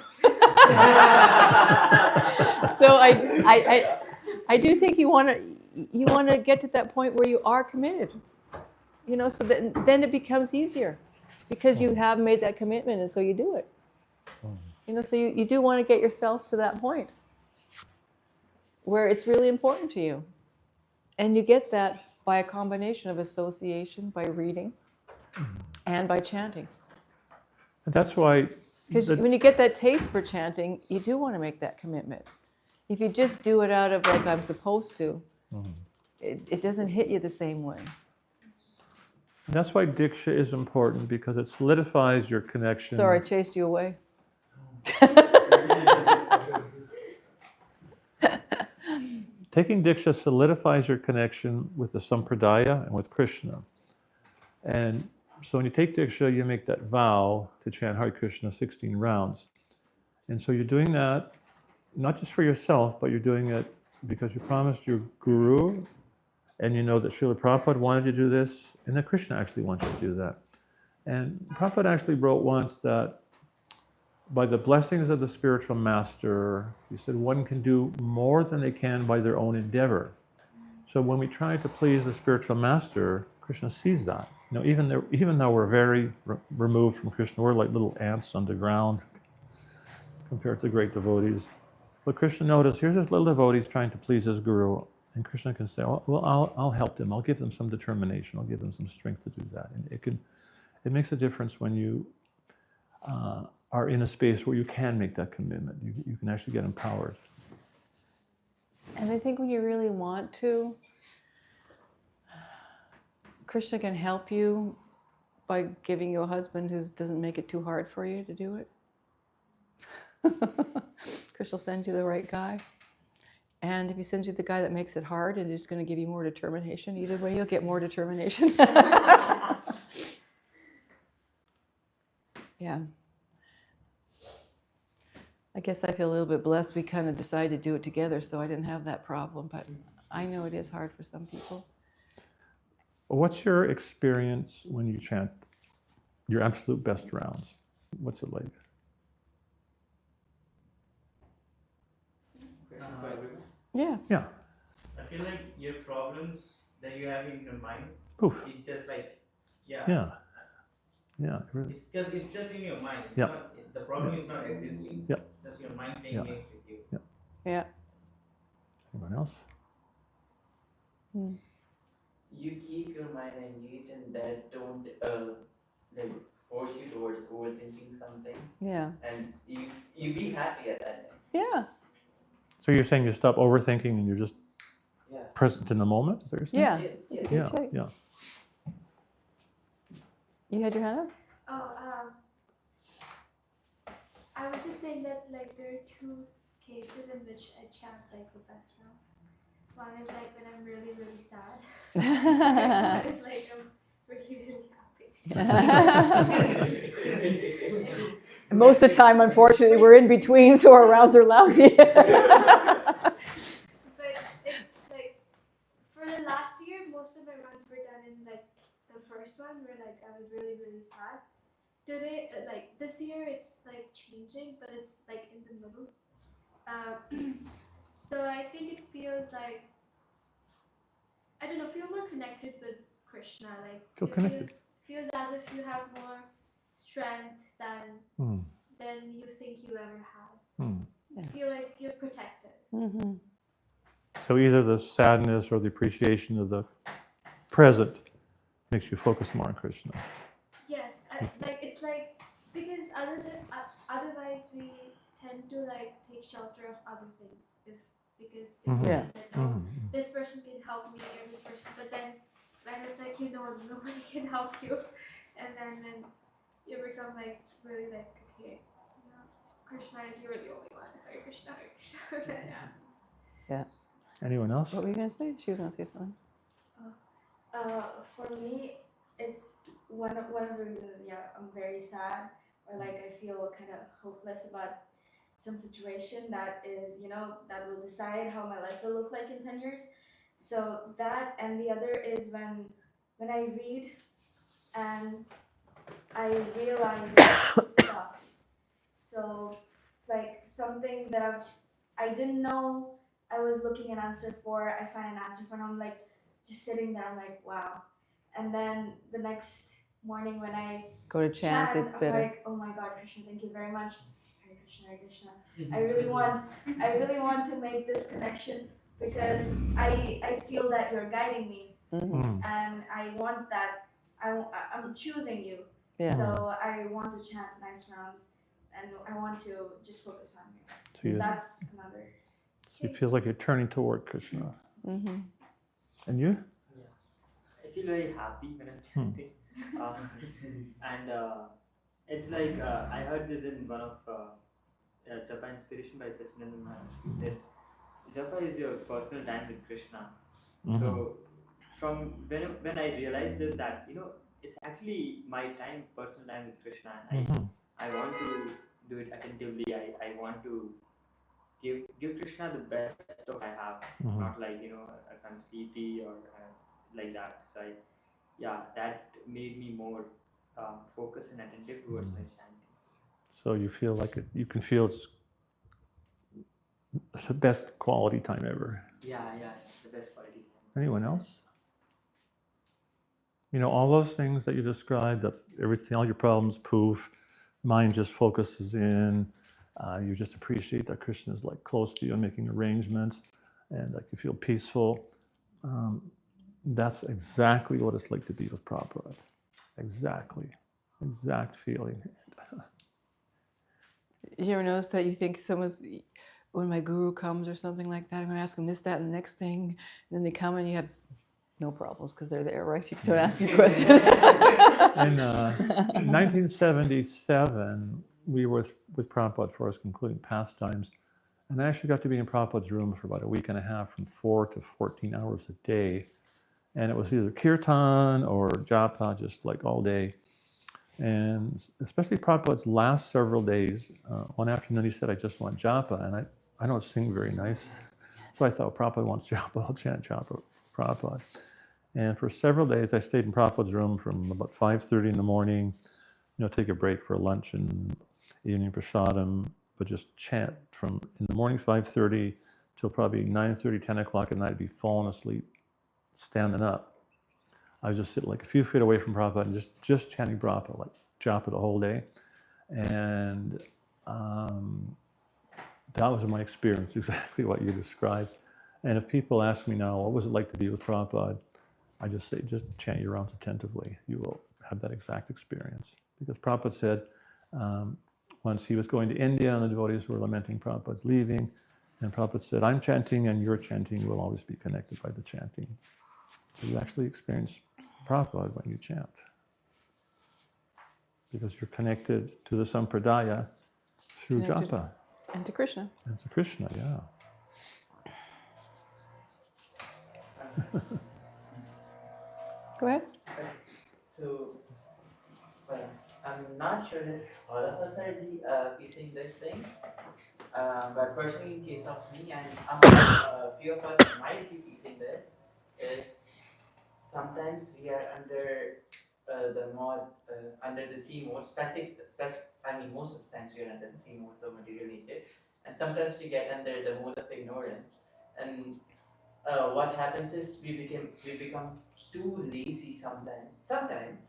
So I do think you want to get to that point where you are committed. So then it becomes easier because you have made that commitment, and so you do it. So you do want to get yourself to that point where it's really important to you, and you get that by a combination of association, by reading, and by chanting. And that's why. Because when you get that taste for chanting, you do want to make that commitment. If you just do it out of like I'm supposed to, it doesn't hit you the same way. That's why Diksha is important, because it solidifies your connection. Sorry, I chased you away. Taking Diksha solidifies your connection with the Sampradaya and with Krishna. And so when you take Diksha, you make that vow to chant Hare Krishna 16 rounds. And so you're doing that not just for yourself, but you're doing it because you promised your guru, and you know that Srila Prabhupada wanted you to do this, and that Krishna actually wants you to do that. And Prabhupada actually wrote once that by the blessings of the spiritual master, he said one can do more than they can by their own endeavor. So when we try to please the spiritual master, Krishna sees that. Even though we're very removed from Krishna, we're like little ants on the ground compared to great devotees. But Krishna noticed, here's this little devotee trying to please his guru, and Krishna can say, "Oh, well, I'll help them. I'll give them some determination. I'll give them some strength to do that." And it makes a difference when you are in a space where you can make that commitment. You can actually get empowered. And I think when you really want to, Krishna can help you by giving you a husband who doesn't make it too hard for you to do it. Krishna will send you the right guy. And if he sends you the guy that makes it hard and is going to give you more determination, either way you'll get more determination. Yeah. I guess I feel a little bit blessed. We kind of decided to do it together, so I didn't have that problem. But I know it is hard for some people. What's your experience when you chant your absolute best rounds? What's it like? Yeah. Yeah. I feel like your problems that you have in your mind, Poof. it's just like, yeah. Yeah. Yeah. It's just in your mind. It's Yeah. not, the problem is not existing. Yeah. It's just your mind playing Yeah. games with you. Yeah. Yeah. Anyone else? You keep your mind engaged and that don't like force you towards overthinking something, Yeah. and you be happy at that time. Yeah. So you're saying you stop overthinking and you're just Yeah. present in the moment? Is that what you're Yeah. saying? Yeah. Yeah. Take. Yeah. You had your hand up? Oh, I was just saying that like there are two cases in which I chant like the best round. One is like when I'm really, really sad. And one is like I'm really, really happy. Most of the time, unfortunately, we're in between, so our rounds are lousy. But it's like for the last year, most of my rounds were done in like the first one where like I was really, really sad. Today, like this year, it's like changing, but it's like in the middle. So I think it feels like I don't know, feel more connected with Krishna. Like Feel it connected. feels as if you have more strength Mm. than you think you ever had. Mm. You feel like you're protected. Mm-hmm. So either the sadness or the appreciation of the present makes you focus more on Krishna. Yes, it's like because otherwise we tend to like take shelter of other things because if Mhm. we Yeah. think that oh Mhm. this person can help me or this person, but then when it's like nobody can help you, and then you become like really like okay, Krishna is you're the only one. Hare Krishna, Hare Krishna. That happens. Anyone else? What were you going to say? She was going to say something. For me, it's one of the reasons. Yeah, I'm very sad, or like I feel kind of hopeless about some situation that is, that will decide how my life will look like in 10 years. So that, and the other is when I read and I realize stuff. So it's like something that I didn't know I was looking an answer for. I find an answer for, and I'm like just sitting there. I'm like, wow. And then the next morning when I Go to chant, it's I'm better. like, oh my God, Krishna, thank you very much. Hare Krishna, Hare Krishna. I really want to make this connection because I feel that you're guiding me, Mm-hmm. Mm. and I want that. I'm choosing you. Yeah. So I want to chant nice rounds, and I want to just focus on you. So, you, That's another. so it feels like you're turning toward Krishna. Mm-hmm. And you? I feel very happy when I'm chanting. And it's like I heard this in one of Japa Inspiration by Sachinandan Maharaj. He said, Japa is your personal time with Krishna. Mhm. So from when I realized this, that it's actually my time, personal time with Krishna, and Mhm. I want to do it attentively. I want to give Krishna the best of I have, Mhm. not like if I'm sleepy or like that. So that made me more focused and attentive towards my chanting. So you feel like you can feel it's the best quality time ever. Yeah, the best quality time. Anyone else? All those things that you described, that everything, all your problems, poof, mind just focuses in. You just appreciate that Krishna is like close to you and making arrangements, and like you feel peaceful. That's exactly what it's like to be with Prabhupada. Exact feeling. You ever notice that you think someone's, when my guru comes or something like that, I'm going to ask them this, that, and the next thing. And then they come and you have no problems because they're there, right? You don't ask your question. In 1977, we were with Prabhupada for his concluding pastimes. And I actually got to be in Prabhupada's room for about a week and a half, from 4 to 14 hours a day. And it was either kirtan or japa, just like all day. And especially Prabhupada's last several days, one afternoon he said, I just want japa. And I don't sing very nice. So I thought, Prabhupada wants japa, I'll chant japa for Prabhupada. And for several days, I stayed in Prabhupada's room from about 5:30 in the morning, take a break for lunch and evening prasadam, but just chant from in the morning 5:30 till probably 9:30, 10 o'clock at night. I'd be falling asleep, standing up. I was just sitting like a few feet away from Prabhupada and just chanting Prabhupada, like japa the whole day. And that was my experience, exactly what you described. And if people ask me now, what was it like to be with Prabhupada? I just say, just chant your rounds attentively. You will have that exact experience. Because Prabhupada said, once he was going to India and the devotees were lamenting Prabhupada's leaving, and Prabhupada said, I'm chanting and you're chanting, we'll always be connected by the chanting. So you actually experience Prabhupada when you chant. Because you're connected to the Sampradaya through japa. And to Krishna. And to Krishna, yeah. Go ahead. So, I'm not sure if all of us are facing this thing, but personally, in case of me, and a few of us might be facing this, is sometimes we are under the mode, under the three modes, most of the times we are under the three modes of material nature, and sometimes we get under the mode of ignorance. And what happens is we become too lazy sometimes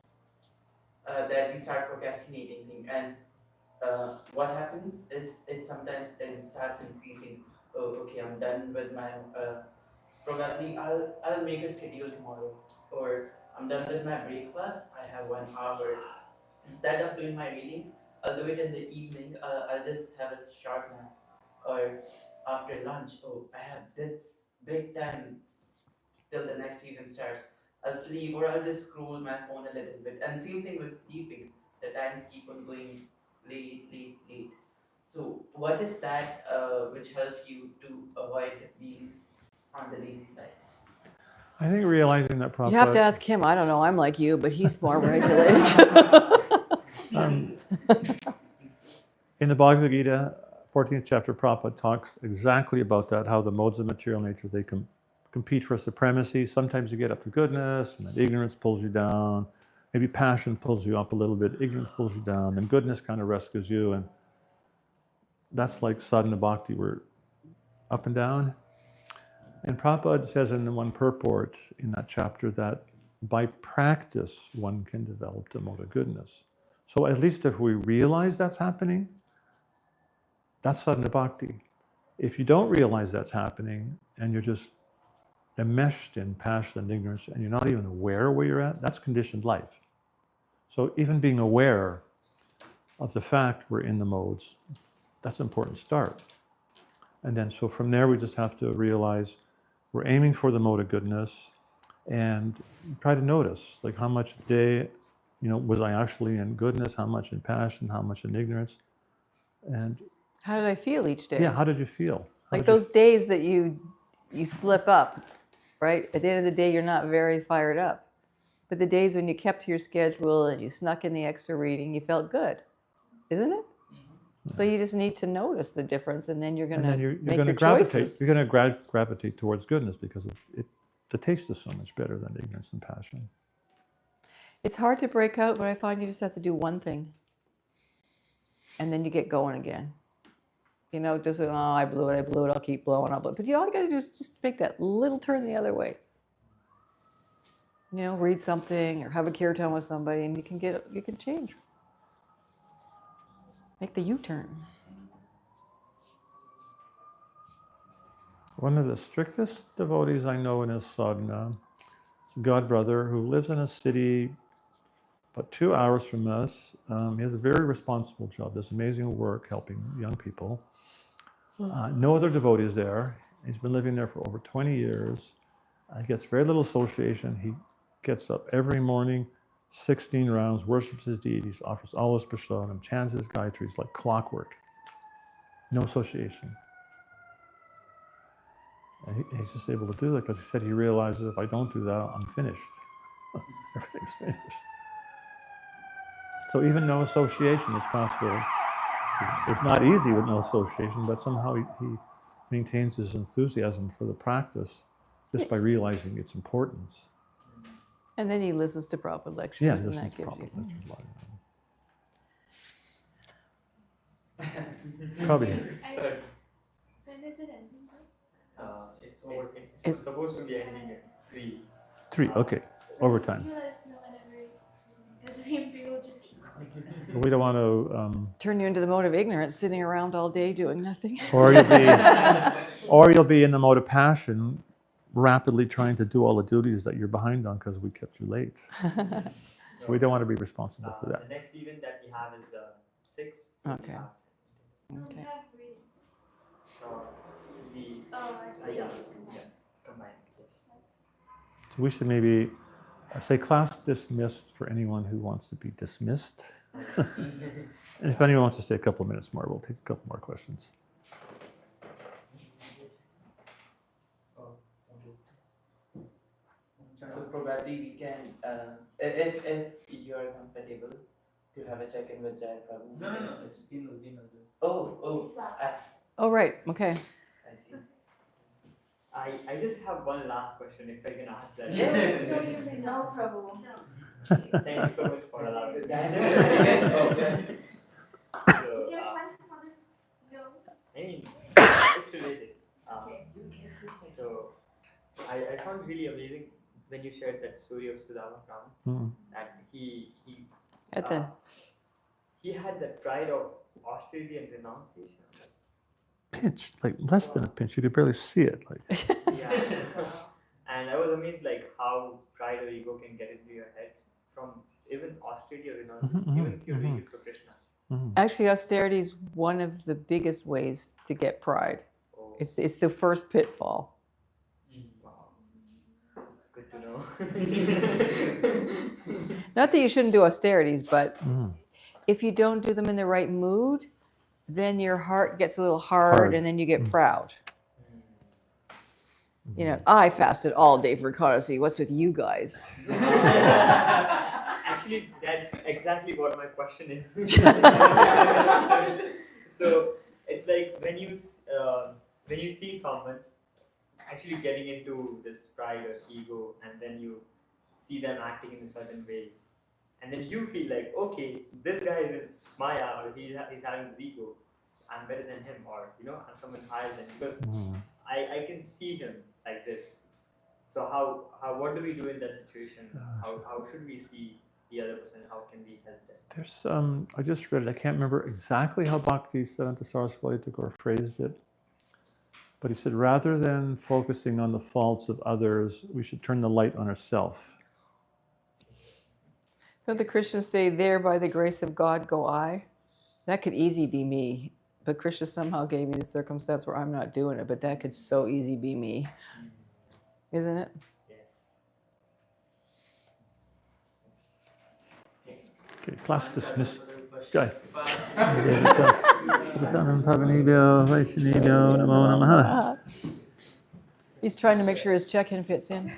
that we start procrastinating things, and what happens is it sometimes it starts increasing. Oh, okay, I'm done with my probably I'll make a schedule tomorrow, or I'm done with my breakfast. I have 1 hour. Instead of doing my reading, I'll do it in the evening. I'll just have a short nap, or after lunch. Oh, I have this big time till the next evening starts. I'll sleep, or I'll just scroll my phone a little bit. And same thing with sleeping. The times keep on going late. So, what is that which helps you to avoid being on the lazy side? I think realizing that Prabhupada... You have to ask him. I don't know. I'm like you, but he's more regulated. In the Bhagavad Gita, 14th chapter, Prabhupada talks exactly about that, how the modes of material nature, they compete for supremacy. Sometimes you get up to goodness, and then ignorance pulls you down. Maybe passion pulls you up a little bit, ignorance pulls you down, then goodness kind of rescues you. And that's like sadhana bhakti, we're up and down. And Prabhupada says in the one purport in that chapter that by practice, one can develop the mode of goodness. So at least if we realize that's happening, that's sadhana bhakti. If you don't realize that's happening and you're just enmeshed in passion and ignorance and you're not even aware where you're at, that's conditioned life. So even being aware of the fact we're in the modes, that's an important start. And then so from there we just have to realize we're aiming for the mode of goodness and try to notice like how much a day, was I actually in goodness, how much in passion, how much in ignorance. And How did I feel each day? yeah, how did you feel? Like those days that you slip up, right? At the end of the day, you're not very fired up. But the days when you kept to your schedule and you snuck in the extra reading, you felt good, isn't it? Mm-hmm. So you just need to notice the difference, and then you're going to make your choices. You're going to gravitate towards goodness because the taste is so much better than ignorance and passion. It's hard to break out, but I find you just have to do one thing, and then you get going again. Just, I blew it, I'll keep blowing up. But all you got to do is just make that little turn the other way. Read something or have a kirtan with somebody, and you can change. Make the U-turn. One of the strictest devotees I know in his sadhana is a godbrother who lives in a city about 2 hours from us. He has a very responsible job, does amazing work helping young people. No other devotees there. He's been living there for over 20 years. He gets very little association. He gets up every morning, 16 rounds, worships his deities, offers all his prasadam, chants his gayatris like clockwork. No association. And he's just able to do that because he said he realizes if I don't do that, I'm finished. Everything's finished. So even no association is possible. It's not easy with no association, but somehow he maintains his enthusiasm for the practice just by realizing its importance. And then he listens to Prabhupada lectures. Yeah, he listens to Prabhupada lectures a lot. Probably. When is it ending? It's over. It's supposed to be ending at 3. 3, okay. Overtime. You let us know whenever, because we will just keep going. We don't want to... turn you into the mode of ignorance, sitting around all day doing nothing. Or you'll be in the mode of passion, rapidly trying to do all the duties that you're behind on because we kept you late. So we don't want to be responsible for that. The next event that we have is 6. Okay. No, we have reading. I see. Yeah, combined. Yes. So we should maybe say class dismissed for anyone who wants to be dismissed. And if anyone wants to stay a couple of minutes more, we'll take a couple more questions. So probably we can, if you are comfortable, to have a check-in with Jai Prabhu. No, it's Dino. Oh, Oh, right. Okay. I see. I just have one last question, if I can ask that. No, Prabhu. Thank you so much for allowing me. Yes, So, Can I find some other? No. I mean, it's related. So, I found really amazing when you shared that story of Sudama Ram, Mm. that At the he had that pride of Australian renunciation. Pinch, like less than a pinch. You could barely see it. Like, Yeah. And I was amazed like how pride or ego can get into your head from even Australia renunciation, Mhm, even if you're doing mhm. it for Krishna. mm. Actually, austerity is one of the biggest ways to get pride. Oh, It's the first pitfall. wow. Good to know. Not that you shouldn't do austerities, but Mm. if you don't do them in the right mood, then your heart gets a little hard, Hard. and then you get Mm. proud. You know, I fasted all day for Ekadasi. What's with you guys? Actually, that's exactly what my question is. So it's like when you see someone actually getting into this pride or ego, and then you see them acting in a certain way, and then you feel like, okay, this guy is in Maya, or he's having this ego. I'm better than him, or I'm someone higher than him, because Mm. I can see him like this. So how what do we do in that situation? How should we see the other person? How can we help them? There's I just read it. I can't remember exactly how Bhakti Siddhanta Saraswati Thakur phrased it, but he said rather than focusing on the faults of others, we should turn the light on ourselves. Don't the Christians say, "There by the grace of God go I"? That could easily be me, but Krishna somehow gave me the circumstance where I'm not doing it. But that could so easily be me, isn't it? Yes. Okay, class dismissed. Jai. Vitanam Pavanebhyo Vaishnavyo Namo Namaha. He's trying to make sure his check-in fits in.